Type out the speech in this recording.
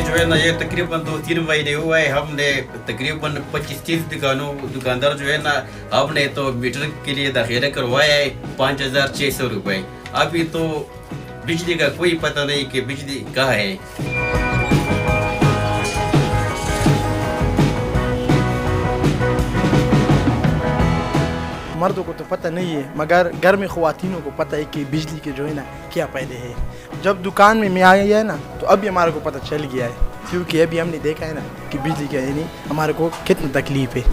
जो है ना ये तकरीबन 2-3 महीने हुआ है। हमने तकरीबन 25-30 दुकानदार जो है ना हमने तो मीटर के लिए दाखिला करवाया है 5,600 रुपये। अभी तो बिजली का कोई पता नहीं कि बिजली कहाँ है। मर्दों को तो पता नहीं है, मगर घर में ख़वातीनों को पता है कि बिजली के जो है ना क्या फ़ायदे हैं। जब दुकान में मैं आया है ना तो अभी हमारे को पता चल गया है, क्योंकि अभी हमने देखा है ना कि बिजली का यानी हमारे को कितना तकलीफ़ है।